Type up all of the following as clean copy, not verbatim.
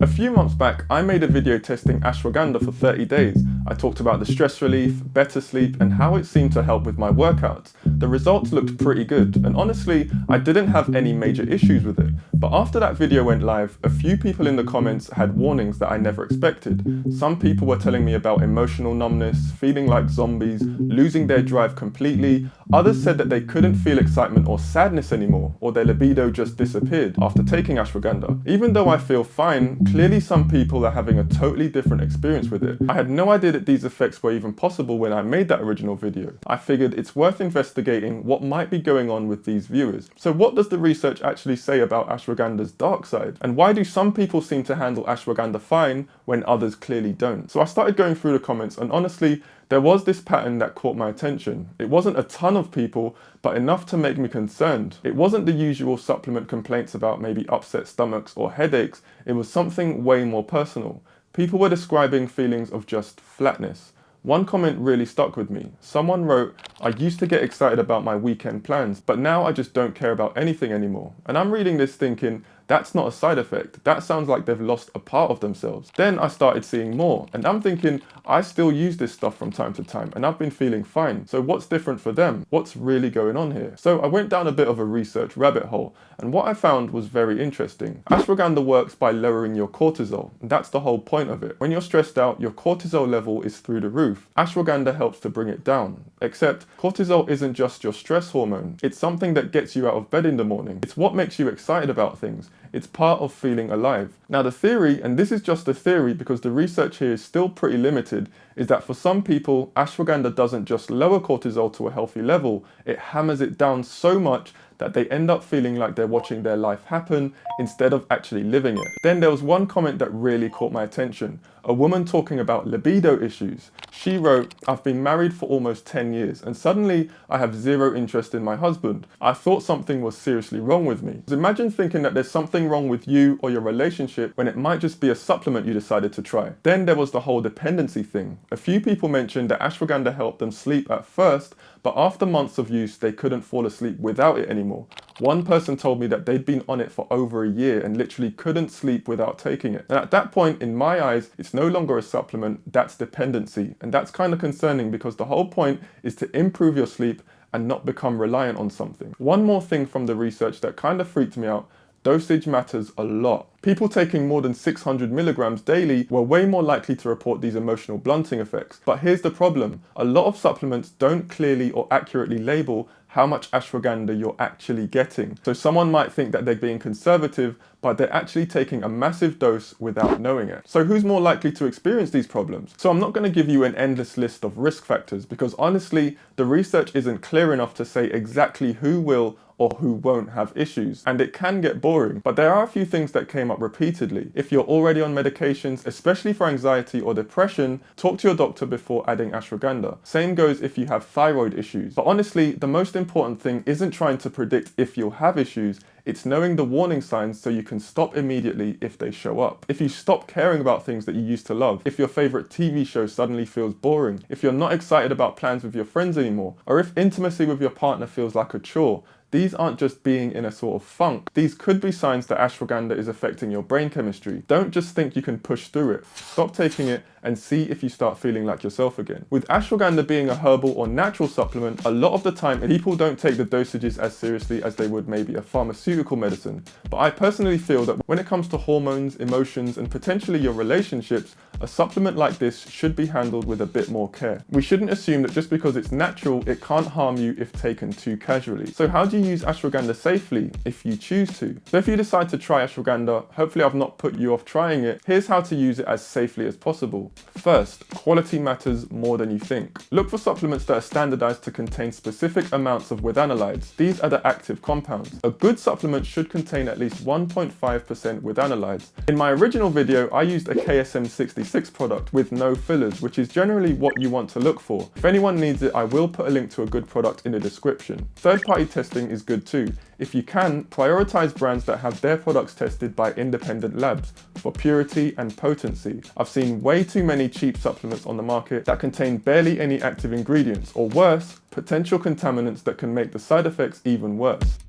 A few months back, I made a video testing ashwagandha for 30 days. I talked about the stress relief, better sleep, and how it seemed to help with my workouts. The results looked pretty good, and honestly, I didn't have any major issues with it. But after that video went live, a few people in the comments had warnings that I never expected. Some people were telling me about emotional numbness, feeling like zombies, losing their drive completely. Others said that they couldn't feel excitement or sadness anymore, or their libido just disappeared after taking ashwagandha. Even though I feel fine, clearly some people are having a totally different experience with it. I had no idea that these effects were even possible when I made that original video. I figured it's worth investigating what might be going on with these viewers. So what does the research actually say about ashwagandha's dark side? And why do some people seem to handle ashwagandha fine when others clearly don't? So I started going through the comments, and honestly, there was this pattern that caught my attention. It wasn't a ton of people, but enough to make me concerned. It wasn't the usual supplement complaints about maybe upset stomachs or headaches. It was something way more personal. People were describing feelings of just flatness. One comment really stuck with me. Someone wrote, "I used to get excited about my weekend plans, but now I just don't care about anything anymore." And I'm reading this thinking, that's not a side effect. That sounds like they've lost a part of themselves. Then I started seeing more, and I'm thinking, I still use this stuff from time to time, and I've been feeling fine. So what's different for them? What's really going on here? So I went down a bit of a research rabbit hole, and what I found was very interesting. Ashwagandha works by lowering your cortisol, and that's the whole point of it. When you're stressed out, your cortisol level is through the roof. Ashwagandha helps to bring it down. Except cortisol isn't just your stress hormone. It's something that gets you out of bed in the morning. It's what makes you excited about things. It's part of feeling alive. Now the theory, and this is just a theory because the research here is still pretty limited, is that for some people, ashwagandha doesn't just lower cortisol to a healthy level, it hammers it down so much that they end up feeling like they're watching their life happen instead of actually living it. Then there was one comment that really caught my attention. A woman talking about libido issues. She wrote, "I've been married for almost 10 years and suddenly I have zero interest in my husband. I thought something was seriously wrong with me." Imagine thinking that there's something wrong with you or your relationship when it might just be a supplement you decided to try. Then there was the whole dependency thing. A few people mentioned that ashwagandha helped them sleep at first, but after months of use, they couldn't fall asleep without it anymore. One person told me that they'd been on it for over a year and literally couldn't sleep without taking it. And at that point, in my eyes, it's no longer a supplement, that's dependency. And that's kind of concerning because the whole point is to improve your sleep and not become reliant on something. One more thing from the research that kind of freaked me out. Dosage matters a lot. People taking more than 600 milligrams daily were way more likely to report these emotional blunting effects. But here's the problem. A lot of supplements don't clearly or accurately label how much ashwagandha you're actually getting. So someone might think that they're being conservative, but they're actually taking a massive dose without knowing it. So who's more likely to experience these problems? So I'm not going to give you an endless list of risk factors because honestly, the research isn't clear enough to say exactly who will or who won't have issues, and it can get boring. But there are a few things that came up repeatedly. If you're already on medications, especially for anxiety or depression, talk to your doctor before adding ashwagandha. Same goes if you have thyroid issues. But honestly, the most important thing isn't trying to predict if you'll have issues, it's knowing the warning signs so you can stop immediately if they show up. If you stop caring about things that you used to love, if your favorite TV show suddenly feels boring, if you're not excited about plans with your friends anymore, or if intimacy with your partner feels like a chore, these aren't just being in a sort of funk. These could be signs that ashwagandha is affecting your brain chemistry. Don't just think you can push through it. Stop taking it and see if you start feeling like yourself again. With ashwagandha being a herbal or natural supplement, a lot of the time people don't take the dosages as seriously as they would maybe a pharmaceutical medicine. But I personally feel that when it comes to hormones, emotions, and potentially your relationships, a supplement like this should be handled with a bit more care. We shouldn't assume that just because it's natural, it can't harm you if taken too casually. So how do you use ashwagandha safely if you choose to? So if you decide to try ashwagandha, hopefully I've not put you off trying it, here's how to use it as safely as possible. First, quality matters more than you think. Look for supplements that are standardized to contain specific amounts of withanolides. These are the active compounds. A good supplement should contain at least 1.5% withanolides. In my original video, I used a KSM 66 product with no fillers, which is generally what you want to look for. If anyone needs it, I will put a link to a good product in the description. Third-party testing is good too. If you can, prioritize brands that have their products tested by independent labs for purity and potency. I've seen way too many cheap supplements on the market that contain barely any active ingredients, or worse, potential contaminants that can make the side effects even worse.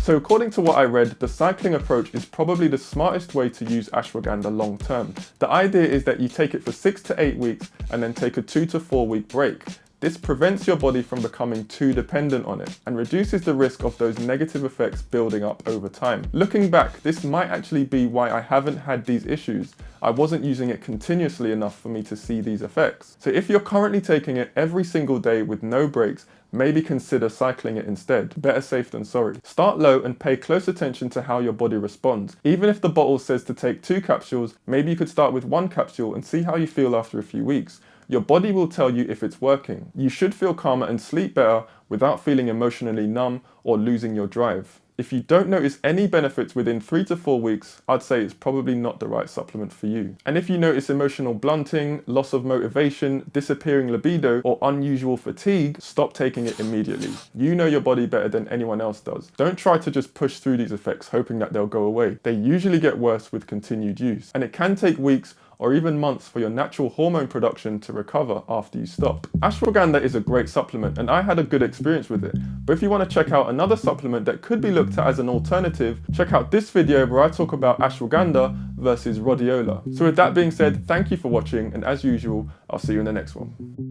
So according to what I read, the cycling approach is probably the smartest way to use ashwagandha long term. The idea is that you take it for 6 to 8 weeks and then take a 2 to 4 week break. This prevents your body from becoming too dependent on it and reduces the risk of those negative effects building up over time. Looking back, this might actually be why I haven't had these issues. I wasn't using it continuously enough for me to see these effects. So if you're currently taking it every single day with no breaks, maybe consider cycling it instead. Better safe than sorry. Start low and pay close attention to how your body responds. Even if the bottle says to take 2 capsules, maybe you could start with 1 capsule and see how you feel after a few weeks. Your body will tell you if it's working. You should feel calmer and sleep better without feeling emotionally numb or losing your drive. If you don't notice any benefits within 3 to 4 weeks, I'd say it's probably not the right supplement for you. And if you notice emotional blunting, loss of motivation, disappearing libido, or unusual fatigue, stop taking it immediately. You know your body better than anyone else does. Don't try to just push through these effects hoping that they'll go away. They usually get worse with continued use, and it can take weeks or even months for your natural hormone production to recover after you stop. Ashwagandha is a great supplement and I had a good experience with it. But if you want to check out another supplement that could be looked at as an alternative, check out this video where I talk about ashwagandha versus rhodiola. So with that being said, thank you for watching, and as usual, I'll see you in the next one.